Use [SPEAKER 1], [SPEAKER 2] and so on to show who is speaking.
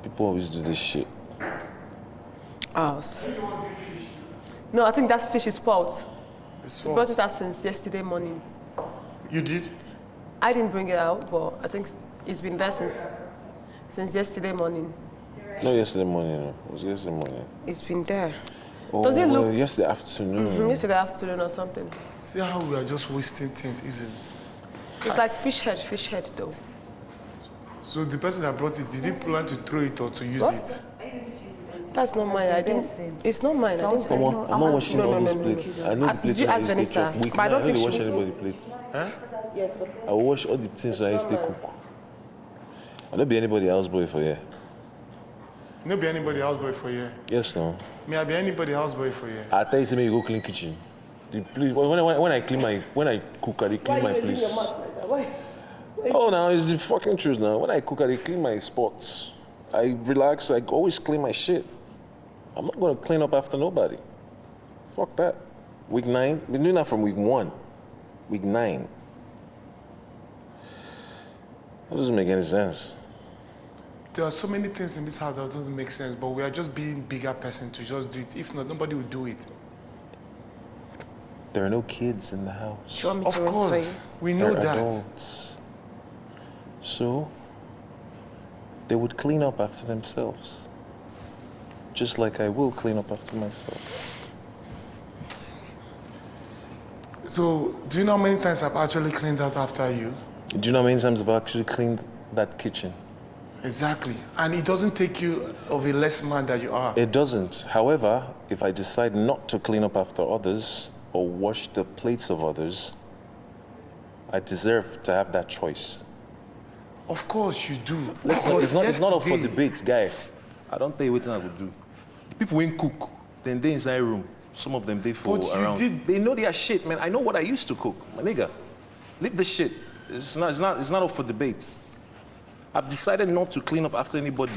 [SPEAKER 1] People always do this shit.
[SPEAKER 2] Ours. No, I think that's fish's fault.
[SPEAKER 3] It's
[SPEAKER 2] We brought it out since yesterday morning.
[SPEAKER 3] You did?
[SPEAKER 2] I didn't bring it out, but I think it's been there since yesterday morning.
[SPEAKER 1] No, yesterday morning. No. It was yesterday morning.
[SPEAKER 2] It's been there.
[SPEAKER 1] Oh,
[SPEAKER 2] Does it look...
[SPEAKER 1] yesterday afternoon.
[SPEAKER 2] Yesterday afternoon or something.
[SPEAKER 3] See how we are just wasting things easily.
[SPEAKER 2] It's like fish head though.
[SPEAKER 3] So the person that brought it, did he plan to throw it or to use it?
[SPEAKER 2] That's not mine. I didn't. It's not mine. I didn't.
[SPEAKER 1] I'm not washing all these plates. I know the plates
[SPEAKER 2] Did you
[SPEAKER 1] I
[SPEAKER 2] ask
[SPEAKER 1] used to
[SPEAKER 2] Venita?
[SPEAKER 1] chop.
[SPEAKER 2] But I don't think
[SPEAKER 1] wash
[SPEAKER 2] she
[SPEAKER 1] anybody's plates.
[SPEAKER 3] Huh?
[SPEAKER 2] Yes, but
[SPEAKER 1] I will wash all the things I used to cook. I don't be anybody houseboy for you.
[SPEAKER 3] No be anybody houseboy for you.
[SPEAKER 1] Yes, no.
[SPEAKER 3] May I be anybody houseboy for you?
[SPEAKER 1] I tell you, say, me you go clean kitchen. The place, when I clean when I cook, I clean my place. Oh, now it's the fucking truth. Now, when I cook, I clean my spots. I relax. I always clean my shit. I'm not gonna clean up after nobody. Fuck that. Week 9. Been doing that from week 1. Week 9. That doesn't make any sense.
[SPEAKER 3] There are so many things in this house that doesn't make sense, but we are just being bigger person to just do it. If not, nobody will do it.
[SPEAKER 1] There are no kids in the house.
[SPEAKER 2] do you want me
[SPEAKER 3] Of
[SPEAKER 2] to rinse for you?
[SPEAKER 3] course, we know
[SPEAKER 1] They're
[SPEAKER 3] that.
[SPEAKER 1] adults. So, they would clean up after themselves. Just like I will clean up after myself.
[SPEAKER 3] So, do you know how many times I've actually cleaned that after you?
[SPEAKER 1] Do you know how many times I've actually cleaned that kitchen?
[SPEAKER 3] Exactly. And it doesn't take you of a less man that you are.
[SPEAKER 1] It doesn't. However, if I decide not to clean up after others or wash the plates of others, I deserve to have that choice.
[SPEAKER 3] Of course you do.
[SPEAKER 1] Listen,
[SPEAKER 3] But
[SPEAKER 1] it's not up for
[SPEAKER 3] yesterday-
[SPEAKER 1] debate, guy. I don't tell you what I would do. People ain't cook, then they inside room. Some of them they for
[SPEAKER 3] But you
[SPEAKER 1] around.
[SPEAKER 3] did-
[SPEAKER 1] They know their shit, man. I know what I used to cook, my nigga. Leave the shit. It's not up for debate. I've decided not to clean up after anybody.